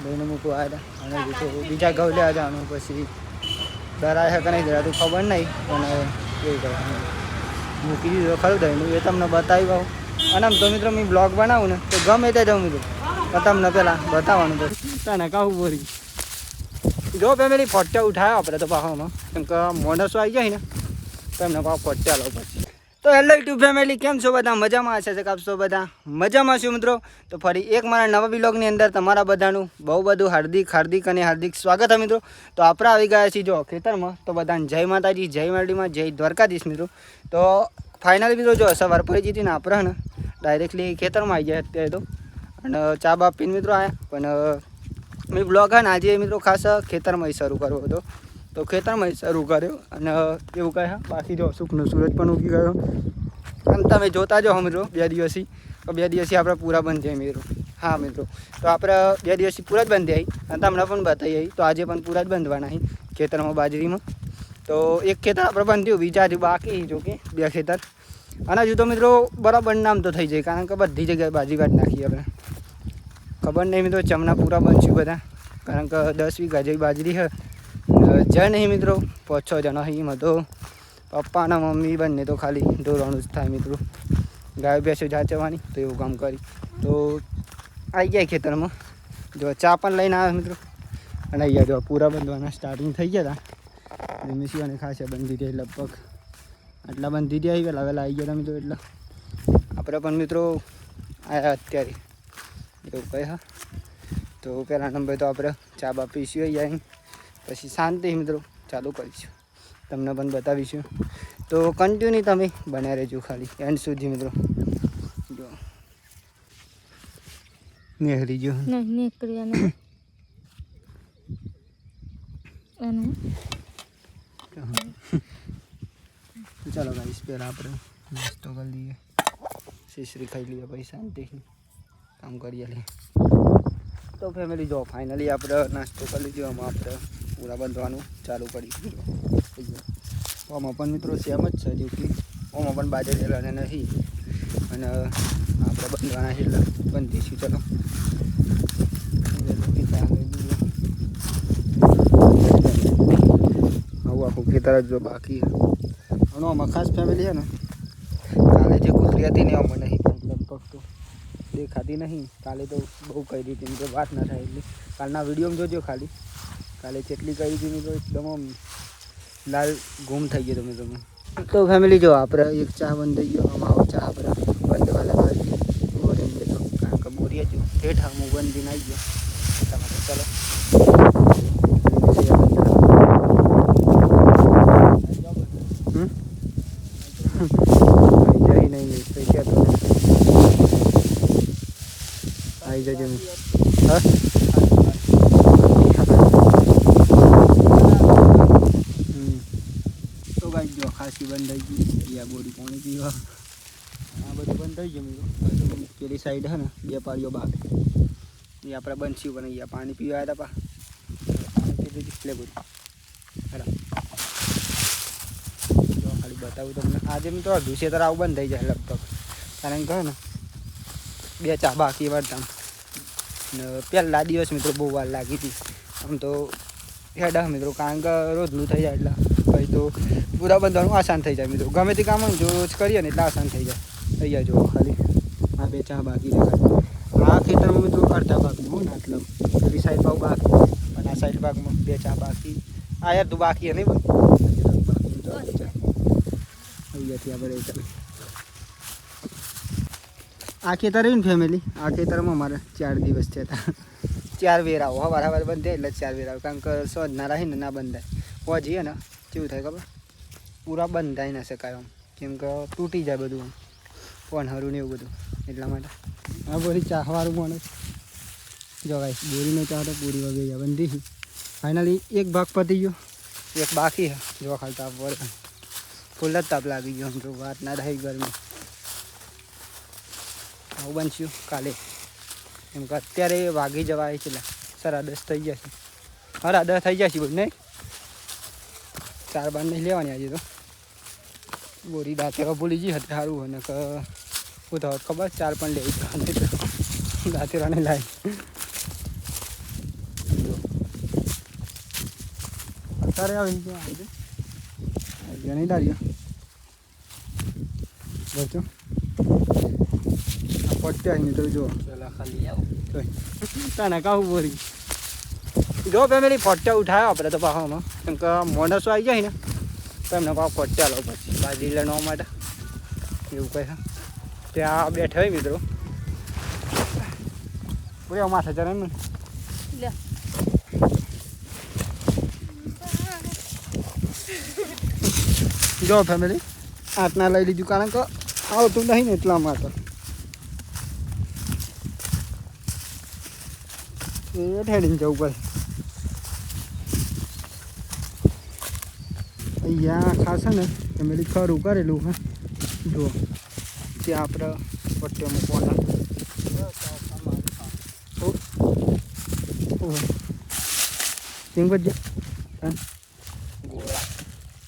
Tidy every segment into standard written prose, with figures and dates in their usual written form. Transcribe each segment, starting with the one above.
ભાઈને મૂકવા આવ્યા હતા અને તો બીજા ઘઉં લેવા જવાનું પછી ડરાય કે નહીં ડરાતું ખબર નહીં પણ કેવું કરવાનું મૂકી દીધું ખરું દહીંનું એ તમને બતાવી આવું અને આમ તો મિત્રો મેં બ્લોગ બનાવું ને તો ગમે તે જાઉં મિત્રો પણ તમને પહેલાં બતાવવાનું પછી તને કહું બોરી જો ફેમિલી ફોટા ઉઠાવ્યો આપણે તો પાછામાં કેમ કે મોનસો આવી જાય ને તો એમને પાછા ફોટા લો પછી તો હેલો યુટ્યુબ ફેમિલી કેમ છો બધા મજામાં હશે કે આપશો બધા મજામાં છું મિત્રો તો ફરી એક મારા નવા વ્લોગની અંદર તમારા બધાનું બહુ બધું હાર્દિક સ્વાગત છે મિત્રો તો આપણે આવી ગયા છીએ જો ખેતરમાં તો બધાને જય માતાજી જય મેરડીમાં જય દ્વારકાધીશ મિત્રો તો ફાઇનલી મિત્રો જો સવાર પડી જતી ને આપણે ને ડાયરેક્ટલી ખેતરમાં આવી ગયા અત્યારે તો અને ચા બા પીને મિત્રો આવ્યા પણ મેં બ્લોગ છે ને આજે મિત્રો ખાસ ખેતરમાં શરૂ કરવો હતો તો ખેતરમાં શરૂ કર્યો અને એવું કહે બાકી જો સુખનો સૂરજ પણ ઉગી ગયો આમ તમે જોતા જાઓ મિત્રો બે દિવસથી આપણે પૂરા બંધ થયા મિત્રો હા મિત્રો તો આપણે 2 દિવસથી પૂરા જ બંધ આવી અને તમને પણ બતાવી આવી તો આજે પણ પૂરા જ બાંધવાના અહીં ખેતરમાં બાજરીમાં તો એક ખેતર આપણે બંધ થયું બીજા હજુ બાકી જો કે 2 ખેતર અને હજુ તો મિત્રો બરાબર નામ તો થઈ જાય કારણ કે બધી જગ્યાએ બાજી કાઢી નાખીએ આપણે ખબર નહીં મિત્રો ચમના પૂરા બનશું બધા કારણ કે 10 વીઘા જેવી બાજરી છે જાય નહીં મિત્રો 5-6 જણા એમાં તો પપ્પાના મમ્મી બંને તો ખાલી દોરવાનું જ થાય મિત્રો ગાય ભેંસો જાચવાની તો એવું કામ કરી તો આવી ગયા ખેતરમાં જો ચા પણ લઈને આવ્યા મિત્રો અને અહીંયા જો પૂરા બંધવાના સ્ટાર્ટિંગ થઈ ગયા હતા મિસીઓને ખાસ બંધી દે લગભગ આટલા બંધી દે આવી વહેલા આવી ગયા હતા મિત્રો એટલા આપણે પણ મિત્રો આવ્યા અત્યારે એવું કહે હા તો પહેલા નંબર તો આપણે ચા બા પીશું અહીંયા પછી શાંતિ મિત્રો ચાલુ કરીશું તમને પણ બતાવીશું તો કન્ટિન્યુ તમે બન્યા રહેજો ખાલી એન્ડ સુધી મિત્રો જો નેહરી જો ચાલો ગાઈસ પહેલાં આપણે નાસ્તો કરી લઈએ શીશરી ખાઈ લઈએ પછી શાંતિથી કામ કરીએ લે તો ફેમિલી જો ફાઇનલી આપણે નાસ્તો કરી લીધો આમાં આપણે પૂરા બાંધવાનું ચાલુ કરી આમાં પણ મિત્રો સેમ જ છે જો કે આમાં પણ બાજરી હેલાને નથી અને આપણે બાંધવાના છે એટલે બાંધીશું ચલો આવું આખું ખેતર જ જો બાકી અને આમાં ખાસ ફેમિલી છે ને કાલે જે કૂતરી હતી ને આમાં નહીં લગભગ તો દેખાતી નહીં કાલે તો બહુ કહી દીધી મિત્રો વાત ના થાય એટલે કાલના વિડીયોમાં જોજો ખાલી કાલે જેટલી કરી હતી મિત્રો એકદમ આમ લાલ ગુમ થઈ ગયો તમે તમે તો ફેમિલી જો આપણે એક ચા બંધ થઈ ગયો આમાં ચા આપણે બંધવાલા આવી બોરી દેતો કારણ કે બોરી હજુ ઠેઠા હું બંધીને આવી ગયો તમારે ચલો જઈ નહીં પૈસા તો આવી જજો હા તો ગાઈ જો ખાસી બંધ થઈ ગઈ યા બોરી પાણી પીવા આ બધું બંધ થઈ ગયું મિત્રો પેલી સાઈડ છે ને 2 પાળીઓ બાકી એ આપણે બનશું પણ અહીંયા પાણી પીવા આવ્યા હતા પાણી પીધું ડિસ્પ્લે બધું બરાબર જો ખાલી બતાવું તમને આજે મિત્રો અડધું છે આવું બંધ થઈ જાય લગભગ કારણ કે ને 2 ચા બાકી વાળતા ને પહેલા દિવસ મિત્રો બહુ વાર લાગી હતી આમ તો હેડા મિત્રો કારણ કે રોજનું થઈ જાય એટલે પછી તો પૂરા બંધવાનું આસાન થઈ જાય મિત્રો ગમે તે કામ હોય જો રોજ કરીએ ને એટલે આસાન થઈ જાય અહીંયા જો ખાલી આ 2 ચા બાકી દેખાય આ ખેતરમાં મિત્રો અડધા ભાગમાં હોય ને એટલે પેલી સાઈડ ભાગ બાકી પણ આ સાઈડ ભાગમાં 2 ચા બાકી આ યાર તું બાકી નહીં પણ અહીંયાથી આપણે ચાલે આ ખેતર રહ્યું ને ફેમિલી આ ખેતરમાં મારે 4 દિવસ થયા હતા 4 વેરાઓ હવાર બંધ થાય એટલે 4 વેરાઓ કારણ કે સોજના રહે ને ના બંધાય પહોંચીએ ને કેવું થાય ખબર પૂરા બંધાઈ ના શકાય આમ કેમ કે તૂટી જાય બધું આમ પણ હરું ને એવું બધું એટલા માટે આ બોરી ચાહવાળું માણસ જો ગાઈસ બોરીનો ચાહ તો પૂરી વગેરે બંધી ફાઇનલી એક ભાગ પતી ગયો એક બાકી છે જો ખાલી તાપ વળે ફૂલ જ તાપ લાગી ગયો આમ જો વાત ના થાય ગરમી આવું બનશું કાલે એમ કે અત્યારે વાગી જવાય છે 10:30 થઈ જશે 10:30 થઈ જશે બધું નહીં 4 બાર નહીં લેવાની આજે તો બોરી દાંતેરો ભૂલી ગઈ હતી સારું અને કે શું થવા ખબર 4 પણ લેવી દાંતેરાને લાવી મોટા રહ્યા હોય ત્યાં નહીં દાળીઓ બચો આ પટ્ટે આવીને તો જુઓ ખાલી આવો તને કાવું બોરી જો ફેમિલી પટ્ટે ઉઠાયો આપણે તો પાછામાં કેમ કે મોનસો આવી જાય ને તો એમને પાછા પટ્ટે લો પછી બાજી લેવા માટે એવું કહે છે ત્યાં બેઠા હોય મિત્રો બોલે માથે ચડે ને જો ફેમિલી આટના લઈ લીધું કારણ કે આવતું નહીં ને એટલા માટે એ ઠેડીને જવું પડે અહીંયા ખાસ છે ને ફેમિલી ખરું કરેલું હા જુઓ ત્યાં આપણે પટ્ટીઓ મૂકવાના કેમ કરજે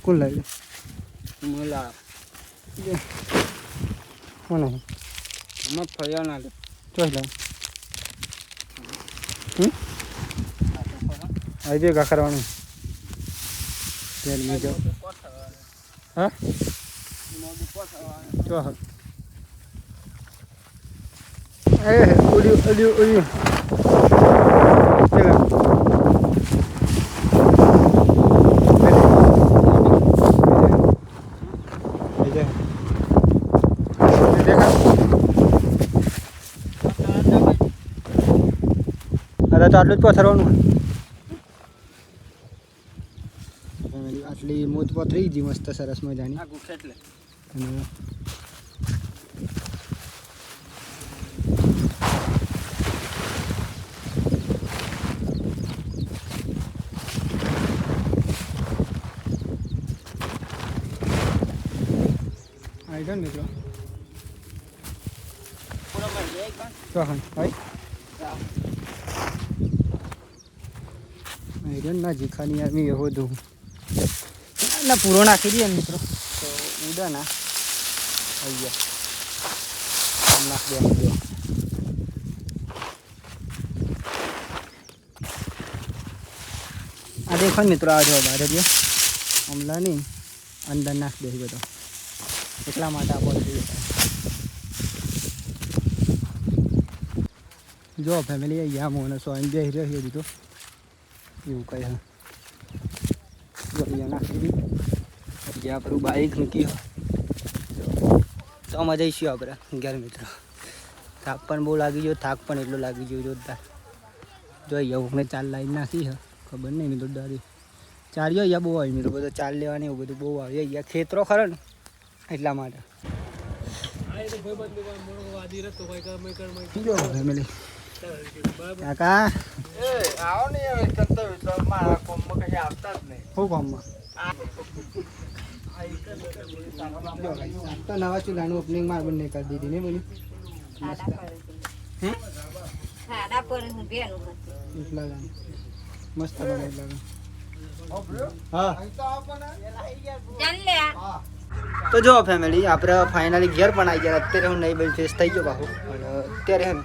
કોણ લાવી મોલા કોણ અમે ફર્યા ના ચોઈ લાવ આવી ભેગા કરવાનું હા ચો એ ઉડ્યું ઉડ્યું ઉડ્યું ચલો તો આટલું જ પથરવાનું આટલી મોજ પથરી ગઈ મસ્ત સરસ મજાની એટલે આવી ગયો મિત્રો ના જીખાની આર્મી એવો દઉં ના પૂરો નાખી દઈએ મિત્રો તો ઉડા ના આવી ગયા નાખી દે આ દેખો મિત્રો આ જો બહાર દે હમલા નહીં અંદર નાખી દે બધો એટલા માટે આપણે જો ફેમિલી અહીંયા મોને સોઈન બે રહ્યો દીધો એવું કહે હા નાખી દીધું પછી આપણું બાઈક મૂકી તો આમાં જઈશું આપણે ઘેર મિત્રો થાક પણ બહુ લાગી ગયો થાક પણ એટલો લાગી ગયો જોરદાર જો અહીંયા હું ચાલ લાઈન નાખી છે ખબર નહીં મિત્રો દાદી ચાલ્યો અહીંયા બહુ આવી મિત્રો બધું ચાલ લેવાની એવું બધું બહુ આવી અહીંયા ખેતરો ખરો ને એટલા માટે ફેમિલી કાકા આવો ને મારા કોમમાં કઈ આવતા જ નહીં હું કોમમાં તો નવા ચૂલાનું ઓપનિંગ માર બંને કરી દીધી ને બોલી મસ્ત હા તો જો ફેમિલી આપણે ફાઇનલી ઘેર પણ આવી ગયા અત્યારે હું નહીં બની ફ્રેશ થઈ ગયો બાપુ અને અત્યારે હે ને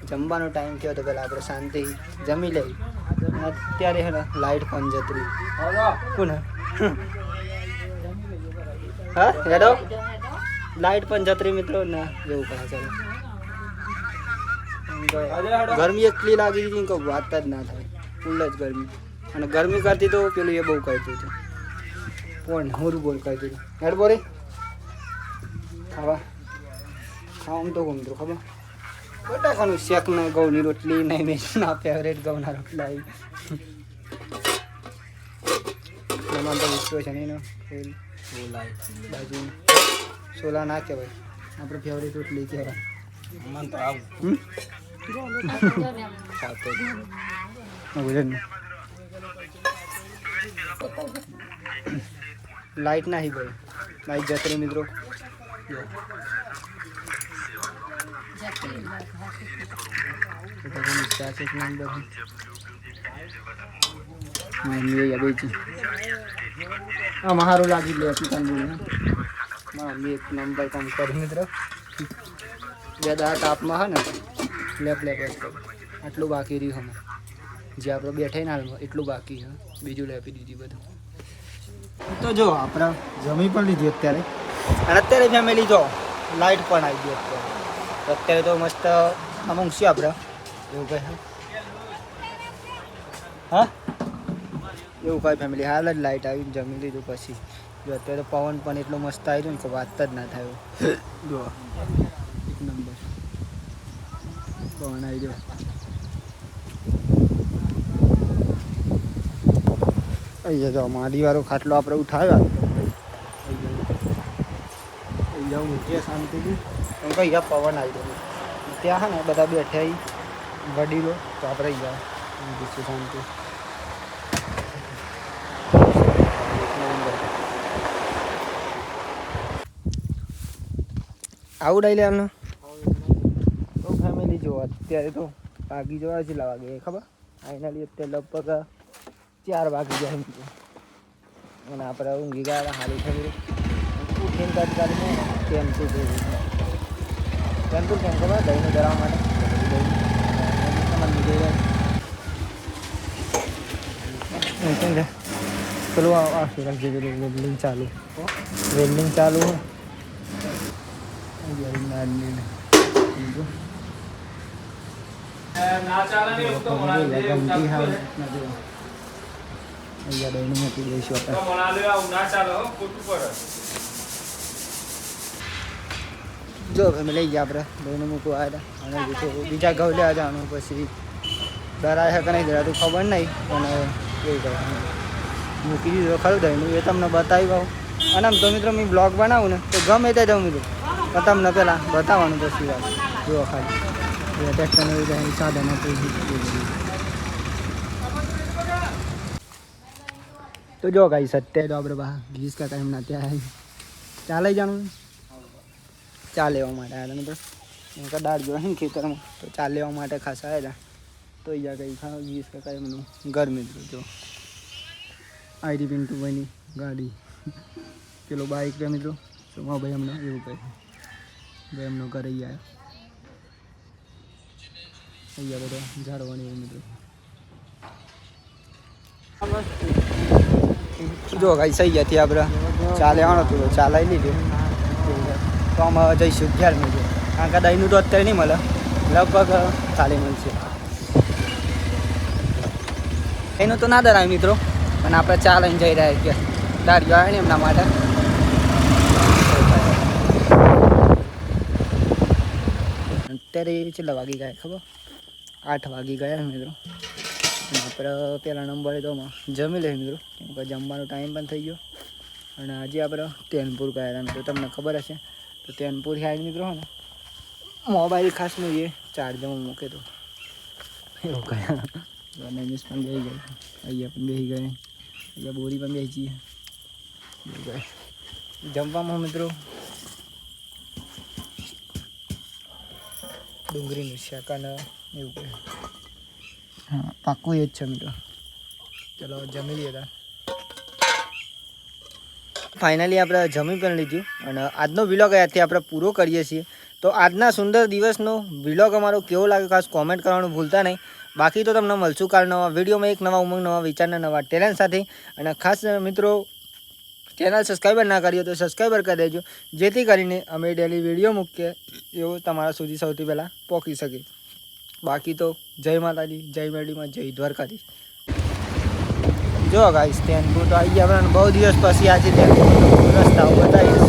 જમવાનો ટાઈમ થયો તો પહેલાં આપણે શાંતિ જમી લઈ અત્યારે હે ને લાઇટ પણ જતી કોણ હા હેડો લાઇટ પણ જતરી મિત્રો ને એવું કહે ચાલો ગરમી એટલી લાગી હતી કે વાત જ ના થાય ફૂલ જ ગરમી અને ગરમી કરતી તો પેલું એ બહુ કરતું હતું કોણ હું બોલ કરતું હતું હેડ બોરે ખાવા ખાવાનું તો ગમતું ખબર બટાકાનું શેક ને ઘઉંની રોટલી નહીં મેં ના ફેવરેટ ઘઉંના રોટલા એમાં તો વિશ્વ છે નહીં બાજુ સોલા ના કહેવાય આપણે ફેવરેટ રોટલી કહેવાય લાઈટ ના ભાઈ લાઈટ જતી મિત્રો સારું લાગી લે મમ્મી એક નંબર કામ કરી મિત્રો બે દાડા તાપમાં હે ને લેપ આટલું બાકી રહ્યું અમે જે આપણે બેઠા ને હાલમાં એટલું બાકી છે, બીજું લેપી દીધી બધું. તો જો આપણે જમી પણ લીધી અત્યારે, અને અત્યારે ફેમિલી જો લાઇટ પણ આવી ગઈ અત્યારે તો મસ્ત અમુક છે આપણે એવું કહે હા એવું કાંઈ ફેમિલી હાલ જ લાઇટ આવીને જમી લીધું પછી જો અત્યારે તો પવન પણ એટલો મસ્ત આવ્યો ને કે વાત જ ના થાય. જો એક નંબર પવન આવી ગયો. અહીંયા જો માડીવાળો ખાટલો આપણે ઉઠાવ્યો અહીંયા ઊંઘીએ શાંતિથી કેમ કે અહીંયા પવન આવી ગયો. ત્યાં છે ને બધા બેઠા વડીલો તો આપણે અહીંયા ઊંઘીશું શાંતિ. આવું ડાઈ લે આમને તો ફેમિલી જો અત્યારે તો વાગી જવા કેટલા વાગે ખબર ફાઇનલી અત્યારે લગભગ 4 વાગી જાય અને આપણે ઊંઘી ગયા હાલી થઈ ઉઠીને તાત્કાલિક ટેમ્પુ જોયું ટેમ્પુ કેમ ખબર દહીંને ધરાવવા માટે પેલું વેલ્ડિંગ ચાલુ જો ફેમિલી લઈ ગયા આપણે દહીંને મૂકવા આવ્યા અને બીજા ઘઉં લેવા જવાનું પછી ડરાય કે નહીં ડરાતું ખબર નહીં પણ કેવું કરવાનું મૂકી દીધું ખરું દહીંનું એ તમને બતાવી આવું. અને આમ તો મિત્રો મેં બ્લોગ બનાવું ને તો ગમે તે જાઉં મિત્રો પણ તમને પહેલાં બતાવવાનું પછી વાત જુઓ ખાલી ટ્રેક્ટરને સાધનો તો જો ગાઈ સત્યારે તો આપણે બહાર ગીસ કાકા એમના ત્યાં ચાલે જવાનું ચા લેવા માટે આવ્યા મિત્રો દાળ જો ને ખેતરમાં તો ચા લેવા માટે ખાસ આવ્યા તો અહીંયા કંઈ ગીસ કાકા એમનું ઘર મિત્રો જો આઈડી પિન્ટુભાઈની ગાડી પેલો બાઇક રે મિત્રો તો મા ભાઈ અમને એવું કહે ભાઈ એમનો ઘર અહીંયા બધા ઝાડવાની મિત્રો જો ગાઈ સહી જતી આપણે ચાલે આવવાનું હતું ચા લઈ લીધું તો અમે જઈશું 11 મિનિટ કારણ કે દહીંનું તો અત્યારે નહીં મળે લગભગ ખાલી મળશે એનું તો ના ડરાય મિત્રો અને આપણે ચા લઈને જઈ રહ્યા છીએ દાડીઓ આવે ને એમના માટે અત્યારે કેટલા વાગી ગયા ખબર 8 વાગી ગયા મિત્રો આપણે પહેલા નંબરે તો જમી લઈએ મિત્રો કેમ કે જમવાનો ટાઈમ પણ થઈ ગયો અને આજે આપણે તેનપુર ગયા મિત્રો તમને ખબર હશે તો તેનપુર સાઈડ મિત્રો ને મોબાઈલ ખાસ નહીં એ ચાર્જરમાં મૂકે તો એવું કયા ન્યૂઝ પણ બેસી ગઈ અહીંયા પણ બેસી ગઈ અહીંયા બોરી પણ બેસી જમવામાં મિત્રો ડુંગળીનું શાક અને એવું કહે હા પાક્કું એ જ છે મિત્રો ચલો જમી લઈએ તા ફાઇનલી આપણે જમી પણ લીધું અને આજનો વિલોગ અહીંયાથી આપણે પૂરો કરીએ છીએ. તો આજના સુંદર દિવસનો વિલોગ અમારો કેવો લાગ્યો ખાસ કોમેન્ટ કરવાનું ભૂલતા નહીં. બાકી તો તમને મળશું કાલ નવા વિડીયોમાં એક નવા ઉમંગ નવા વિચારના નવા ટેલેન્ટ સાથે. અને ખાસ મિત્રો ચેનલ સબસ્ક્રાઈબર ના કરી તો સબસ્ક્રાઈબર કરી દેજો જેથી કરીને અમે ડેલી વિડીયો મૂકીએ એવું તમારા સુધી સૌથી પહેલાં પહોંચી શકે. બાકી તો જય માતાજી, જય મેરડીમાં, જય દ્વારકાથી. જો ગાઈસ તેનપુર તો આવી ગયા આપણને બહુ દિવસ પછી આજે રસ્તાઓ બતાવીશ.